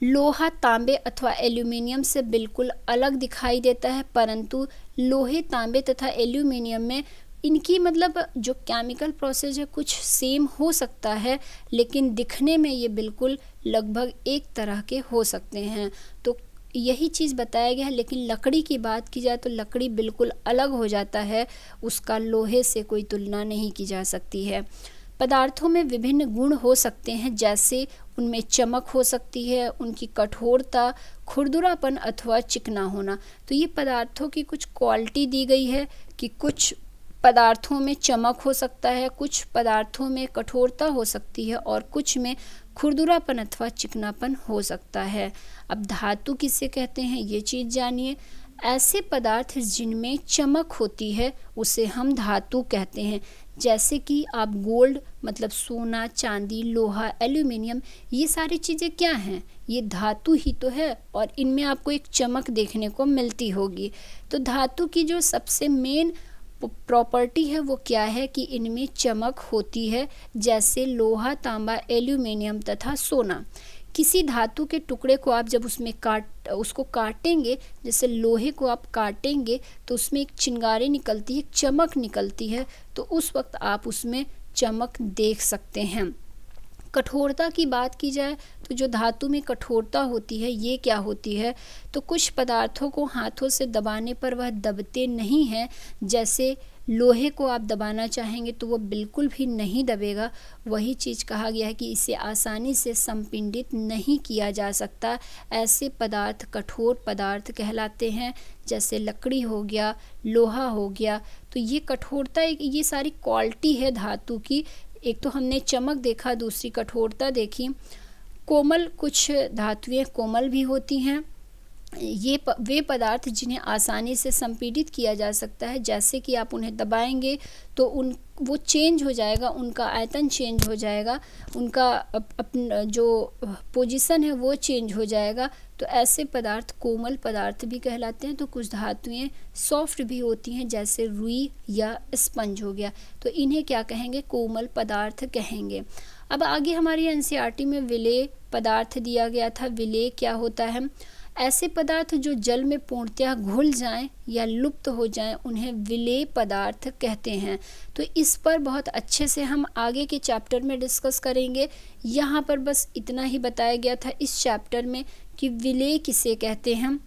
लोहा तांबे अथवा एल्यूमिनियम से बिल्कुल अलग दिखाई देता है, परंतु लोहे, तांबे तथा एल्यूमिनियम में इनकी मतलब जो केमिकल प्रोसेस है कुछ सेम हो सकता है, लेकिन दिखने में ये बिल्कुल लगभग एक तरह के हो सकते हैं। तो यही चीज़ बताया गया है। लेकिन लकड़ी की बात की जाए तो लकड़ी बिल्कुल अलग हो जाता है, उसका लोहे से कोई तुलना नहीं की जा सकती है। पदार्थों में विभिन्न गुण हो सकते हैं, जैसे उनमें चमक हो सकती है, उनकी कठोरता, खुरदुरापन अथवा चिकना होना। तो ये पदार्थों की कुछ क्वालिटी दी गई है कि कुछ पदार्थों में चमक हो सकता है, कुछ पदार्थों में कठोरता हो सकती है और कुछ में खुरदुरापन अथवा चिकनापन हो सकता है। अब धातु किसे कहते हैं ये चीज़ जानिए। ऐसे पदार्थ जिनमें चमक होती है उसे हम धातु कहते हैं। जैसे कि आप गोल्ड मतलब सोना, चांदी, लोहा, एल्यूमिनियम, ये सारी चीज़ें क्या हैं? ये धातु ही तो है और इनमें आपको एक चमक देखने को मिलती होगी। तो धातु की जो सबसे मेन प्रॉपर्टी है वो क्या है कि इनमें चमक होती है, जैसे लोहा, तांबा, एल्यूमिनियम तथा सोना। किसी धातु के टुकड़े को आप जब उसको काटेंगे, जैसे लोहे को आप काटेंगे तो उसमें एक चिंगारी निकलती है, एक चमक निकलती है, तो उस वक्त आप उसमें चमक देख सकते हैं। कठोरता की बात की जाए तो जो धातु में कठोरता होती है ये क्या होती है? तो कुछ पदार्थों को हाथों से दबाने पर वह दबते नहीं हैं, जैसे लोहे को आप दबाना चाहेंगे तो वो बिल्कुल भी नहीं दबेगा। वही चीज़ कहा गया है कि इसे आसानी से संपीड़ित नहीं किया जा सकता। ऐसे पदार्थ कठोर पदार्थ कहलाते हैं, जैसे लकड़ी हो गया, लोहा हो गया। तो ये कठोरता, ये सारी क्वालिटी है धातु की। एक तो हमने चमक देखा, दूसरी कठोरता देखी। कोमल, कुछ धातुएं कोमल भी होती हैं। ये वे पदार्थ जिन्हें आसानी से संपीड़ित किया जा सकता है, जैसे कि आप उन्हें दबाएंगे तो वो चेंज हो जाएगा, उनका आयतन चेंज हो जाएगा, उनका अपना जो पोजीशन है वो चेंज हो जाएगा। तो ऐसे पदार्थ कोमल पदार्थ भी कहलाते हैं। तो कुछ धातुएं सॉफ्ट भी होती हैं, जैसे रुई या स्पंज हो गया, तो इन्हें क्या कहेंगे? कोमल पदार्थ कहेंगे। अब आगे हमारी एनसीईआरटी में विलेय पदार्थ दिया गया था। विलेय क्या होता है? ऐसे पदार्थ जो जल में पूर्णतः घुल जाएं या लुप्त हो जाएं, उन्हें विलेय पदार्थ कहते हैं। तो इस पर बहुत अच्छे से हम आगे के चैप्टर में डिस्कस करेंगे। यहाँ पर बस इतना ही बताया गया था इस चैप्टर में कि विलेय किसे कहते हैं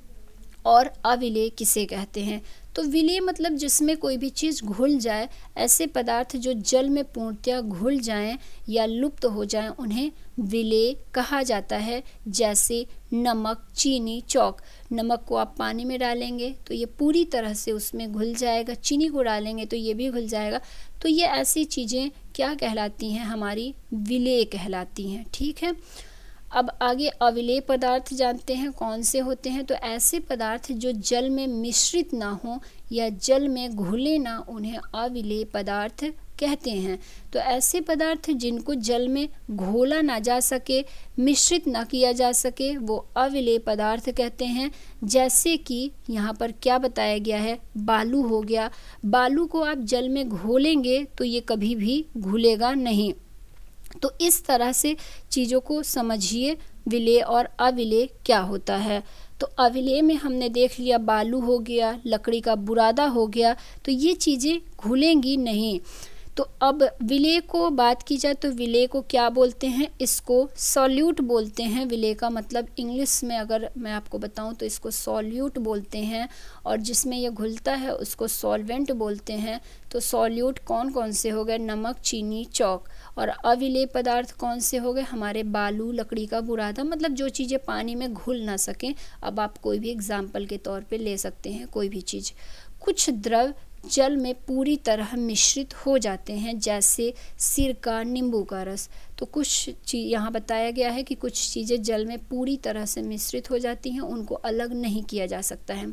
और अविलेय किसे कहते हैं। तो विलेय मतलब जिसमें कोई भी चीज़ घुल जाए, ऐसे पदार्थ जो जल में पूर्णतः घुल जाएं या लुप्त हो जाएं, उन्हें विलेय कहा जाता है। जैसे नमक, चीनी, चौक। नमक को आप पानी में डालेंगे तो ये पूरी तरह से उसमें घुल जाएगा, चीनी को डालेंगे तो ये भी घुल जाएगा। तो ये ऐसी चीज़ें क्या कहलाती हैं? हमारी विलेय कहलाती हैं। ठीक है। अब आगे अविलेय पदार्थ जानते हैं कौन से होते हैं। तो ऐसे पदार्थ जो जल में मिश्रित ना हो या जल में घुले ना, उन्हें अविलेय पदार्थ कहते हैं। तो ऐसे पदार्थ जिनको जल में घोला ना जा सके, मिश्रित ना किया जा सके, वो अविलेय पदार्थ कहते हैं। जैसे कि यहाँ पर क्या बताया गया है, बालू हो गया। बालू को आप जल में घोलेंगे तो ये कभी भी घुलेगा नहीं। तो इस तरह से चीज़ों को समझिए, विलेय और अविलेय क्या होता है। तो अविलेय में हमने देख लिया बालू हो गया, लकड़ी का बुरादा हो गया, तो ये चीज़ें घुलेंगी नहीं। तो अब विलेय को बात की जाए तो विलेय को क्या बोलते हैं, इसको सॉल्यूट बोलते हैं। विलेय का मतलब इंग्लिश में अगर मैं आपको बताऊं तो इसको सॉल्यूट बोलते हैं, और जिसमें यह घुलता है उसको सॉल्वेंट बोलते हैं। तो सॉल्यूट कौन कौन से हो गए, नमक, चीनी, चौक। और अविलेय पदार्थ कौन से हो गए, हमारे बालू, लकड़ी का बुरादा, मतलब जो चीज़ें पानी में घुल ना सकें। अब आप कोई भी एग्जाम्पल के तौर पे ले सकते हैं कोई भी चीज़। कुछ द्रव जल में पूरी तरह मिश्रित हो जाते हैं, जैसे सिरका, नींबू का रस। तो कुछ चीज़ यहाँ बताया गया है कि कुछ चीज़ें जल में पूरी तरह से मिश्रित हो जाती हैं, उनको अलग नहीं किया जा सकता है।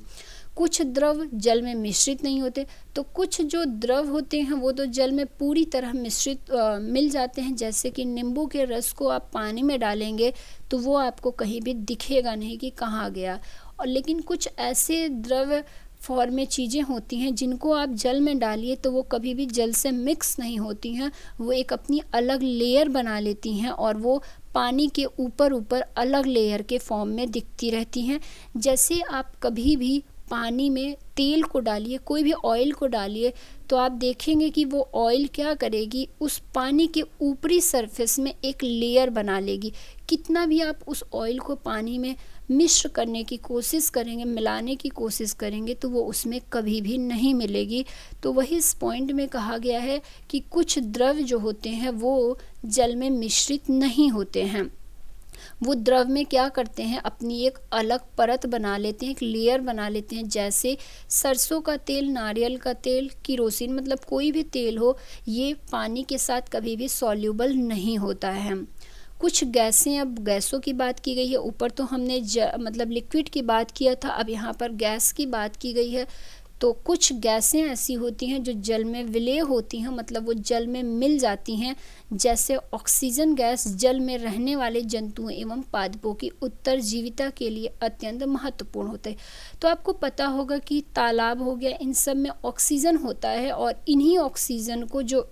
कुछ द्रव जल में मिश्रित नहीं होते। तो कुछ जो द्रव होते हैं वो तो जल में पूरी तरह मिश्रित मिल जाते हैं। जैसे कि नींबू के रस को आप पानी में डालेंगे तो वो आपको कहीं भी दिखेगा नहीं कि कहाँ गया। और लेकिन कुछ ऐसे द्रव फॉर्म में चीज़ें होती हैं जिनको आप जल में डालिए तो वो कभी भी जल से मिक्स नहीं होती हैं, वो एक अपनी अलग लेयर बना लेती हैं और वो पानी के ऊपर ऊपर अलग लेयर के फॉर्म में दिखती रहती हैं। जैसे आप कभी भी पानी में तेल को डालिए, कोई भी ऑयल को डालिए, तो आप देखेंगे कि वो ऑयल क्या करेगी, उस पानी के ऊपरी सरफेस में एक लेयर बना लेगी। कितना भी आप उस ऑयल को पानी में मिश्र करने की कोशिश करेंगे, मिलाने की कोशिश करेंगे, तो वो उसमें कभी भी नहीं मिलेगी। तो वही इस पॉइंट में कहा गया है कि कुछ द्रव जो होते हैं वो जल में मिश्रित नहीं होते हैं। वो द्रव में क्या करते हैं, अपनी एक अलग परत बना लेते हैं, एक लेयर बना लेते हैं। जैसे सरसों का तेल, नारियल का तेल, किरोसिन, मतलब कोई भी तेल हो, ये पानी के साथ कभी भी सॉल्यूबल नहीं होता है। कुछ गैसें, अब गैसों की बात की गई है, ऊपर तो हमने मतलब लिक्विड की बात किया था, अब यहाँ पर गैस की बात की गई है। तो कुछ गैसें ऐसी होती हैं जो जल में विलेय होती हैं, मतलब वो जल में मिल जाती हैं। जैसे ऑक्सीजन गैस जल में रहने वाले जंतुओं एवं पादपों की उत्तरजीविता के लिए अत्यंत महत्वपूर्ण होते हैं। तो आपको पता होगा कि तालाब हो गया, इन सब में ऑक्सीजन होता है, और इन्हीं ऑक्सीजन को जो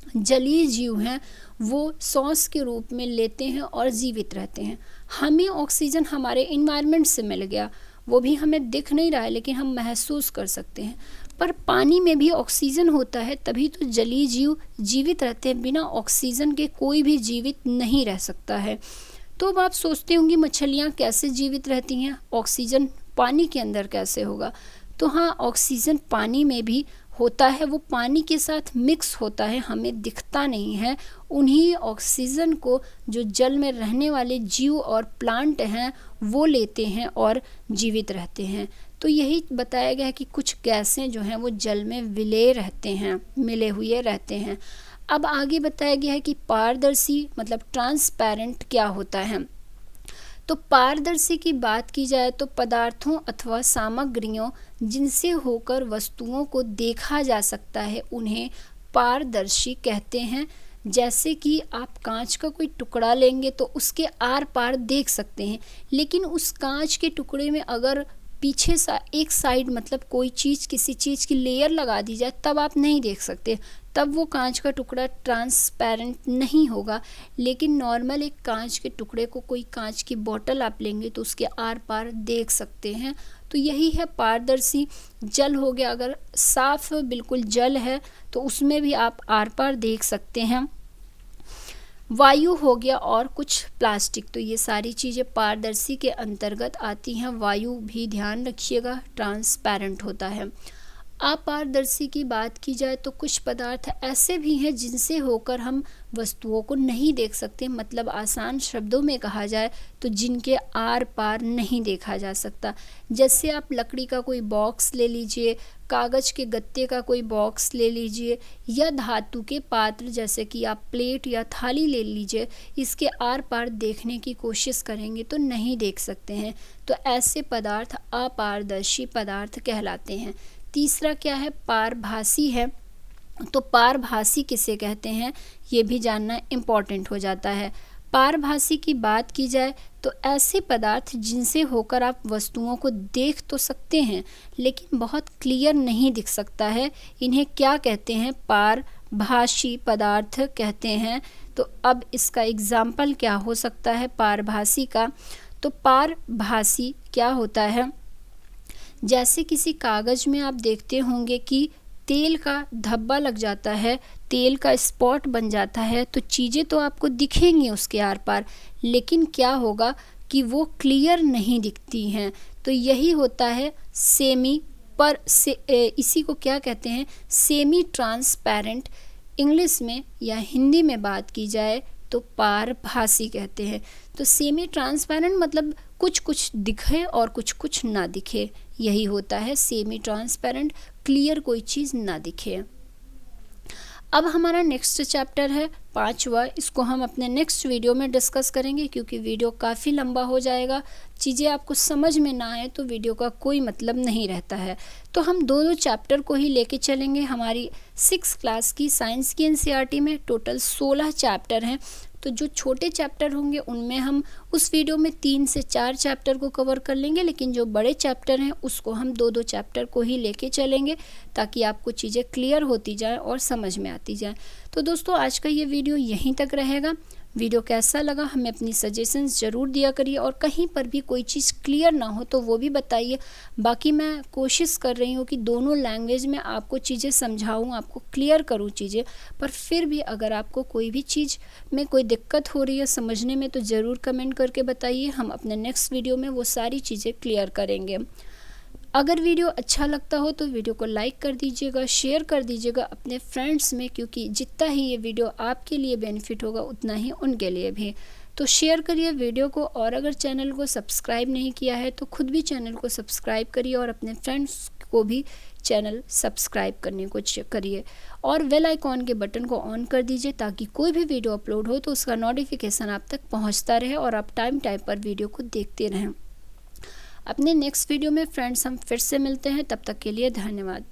जलीय जीव हैं वो सांस के रूप में लेते हैं और जीवित रहते हैं। हमें ऑक्सीजन हमारे इन्वायरमेंट से मिल गया, वो भी हमें दिख नहीं रहा है लेकिन हम महसूस कर सकते हैं। पर पानी में भी ऑक्सीजन होता है, तभी तो जलीय जीव जीवित रहते हैं। बिना ऑक्सीजन के कोई भी जीवित नहीं रह सकता है। तो अब आप सोचते होंगे मछलियाँ कैसे जीवित रहती हैं, ऑक्सीजन पानी के अंदर कैसे होगा। तो हाँ, ऑक्सीजन पानी में भी होता है, वो पानी के साथ मिक्स होता है, हमें दिखता नहीं है। उन्हीं ऑक्सीजन को जो जल में रहने वाले जीव और प्लांट हैं वो लेते हैं और जीवित रहते हैं। तो यही बताया गया है कि कुछ गैसें जो हैं वो जल में विलेय रहते हैं, मिले हुए रहते हैं। अब आगे बताया गया है कि पारदर्शी मतलब ट्रांसपेरेंट क्या होता है। तो पारदर्शी की बात की जाए तो पदार्थों अथवा सामग्रियों जिनसे होकर वस्तुओं को देखा जा सकता है उन्हें पारदर्शी कहते हैं। जैसे कि आप कांच का कोई टुकड़ा लेंगे तो उसके आर पार देख सकते हैं, लेकिन उस कांच के टुकड़े में अगर पीछे एक साइड मतलब कोई चीज़, किसी चीज़ की लेयर लगा दी जाए तब आप नहीं देख सकते, तब वो कांच का टुकड़ा ट्रांसपेरेंट नहीं होगा। लेकिन नॉर्मल एक कांच के टुकड़े को, कोई कांच की बोतल आप लेंगे तो उसके आर पार देख सकते हैं। तो यही है पारदर्शी। जल हो गया, अगर साफ बिल्कुल जल है तो उसमें भी आप आर पार देख सकते हैं। वायु हो गया और कुछ प्लास्टिक, तो ये सारी चीज़ें पारदर्शी के अंतर्गत आती हैं। वायु भी ध्यान रखिएगा ट्रांसपेरेंट होता है। अपारदर्शी की बात की जाए तो कुछ पदार्थ ऐसे भी हैं जिनसे होकर हम वस्तुओं को नहीं देख सकते, मतलब आसान शब्दों में कहा जाए तो जिनके आर पार नहीं देखा जा सकता। जैसे आप लकड़ी का कोई बॉक्स ले लीजिए, कागज़ के गत्ते का कोई बॉक्स ले लीजिए, या धातु के पात्र जैसे कि आप प्लेट या थाली ले लीजिए, इसके आर पार देखने की कोशिश करेंगे तो नहीं देख सकते हैं। तो ऐसे पदार्थ अपारदर्शी पदार्थ कहलाते हैं। तीसरा क्या है, पारभासी है। तो पारभासी किसे कहते हैं ये भी जानना इम्पॉर्टेंट हो जाता है। पारभासी की बात की जाए तो ऐसे पदार्थ जिनसे होकर आप वस्तुओं को देख तो सकते हैं लेकिन बहुत क्लियर नहीं दिख सकता है, इन्हें क्या कहते हैं, पारभासी पदार्थ कहते हैं। तो अब इसका एग्जाम्पल क्या हो सकता है पारभासी का, तो पारभासी क्या होता है, जैसे किसी कागज़ में आप देखते होंगे कि तेल का धब्बा लग जाता है, तेल का स्पॉट बन जाता है, तो चीज़ें तो आपको दिखेंगी उसके आर पार, लेकिन क्या होगा कि वो क्लियर नहीं दिखती हैं। तो यही होता है सेमी पर से, इसी को क्या कहते हैं, सेमी ट्रांसपेरेंट। इंग्लिश में या हिंदी में बात की जाए तो पारभासी कहते हैं। तो सेमी ट्रांसपेरेंट मतलब कुछ कुछ दिखे और कुछ कुछ ना दिखे, यही होता है सेमी ट्रांसपेरेंट, क्लियर कोई चीज़ ना दिखे। अब हमारा नेक्स्ट चैप्टर है 5वां, इसको हम अपने नेक्स्ट वीडियो में डिस्कस करेंगे क्योंकि वीडियो काफ़ी लंबा हो जाएगा, चीज़ें आपको समझ में ना आए तो वीडियो का कोई मतलब नहीं रहता है। तो हम दो चैप्टर को ही लेके चलेंगे। हमारी 6th क्लास की साइंस की एनसीईआरटी में टोटल 16 चैप्टर हैं। तो जो छोटे चैप्टर होंगे उनमें हम उस वीडियो में 3 से 4 चैप्टर को कवर कर लेंगे, लेकिन जो बड़े चैप्टर हैं उसको हम दो चैप्टर को ही लेके चलेंगे ताकि आपको चीज़ें क्लियर होती जाए और समझ में आती जाए। तो दोस्तों आज का ये वीडियो यहीं तक रहेगा। वीडियो कैसा लगा हमें अपनी सजेशंस ज़रूर दिया करिए और कहीं पर भी कोई चीज़ क्लियर ना हो तो वो भी बताइए। बाकी मैं कोशिश कर रही हूँ कि दोनों लैंग्वेज में आपको चीज़ें समझाऊँ, आपको क्लियर करूँ चीज़ें, पर फिर भी अगर आपको कोई भी चीज़ में कोई दिक्कत हो रही है समझने में तो ज़रूर कमेंट करके बताइए। हम अपने नेक्स्ट वीडियो में वो सारी चीज़ें क्लियर करेंगे। अगर वीडियो अच्छा लगता हो तो वीडियो को लाइक कर दीजिएगा, शेयर कर दीजिएगा अपने फ्रेंड्स में, क्योंकि जितना ही ये वीडियो आपके लिए बेनिफिट होगा उतना ही उनके लिए भी। तो शेयर करिए वीडियो को, और अगर चैनल को सब्सक्राइब नहीं किया है तो खुद भी चैनल को सब्सक्राइब करिए और अपने फ्रेंड्स को भी चैनल सब्सक्राइब करने को करिए और बेल आइकॉन के बटन को ऑन कर दीजिए ताकि कोई भी वीडियो अपलोड हो तो उसका नोटिफिकेशन आप तक पहुँचता रहे और आप टाइम पर वीडियो को देखते रहें। अपने नेक्स्ट वीडियो में फ्रेंड्स हम फिर से मिलते हैं, तब तक के लिए धन्यवाद।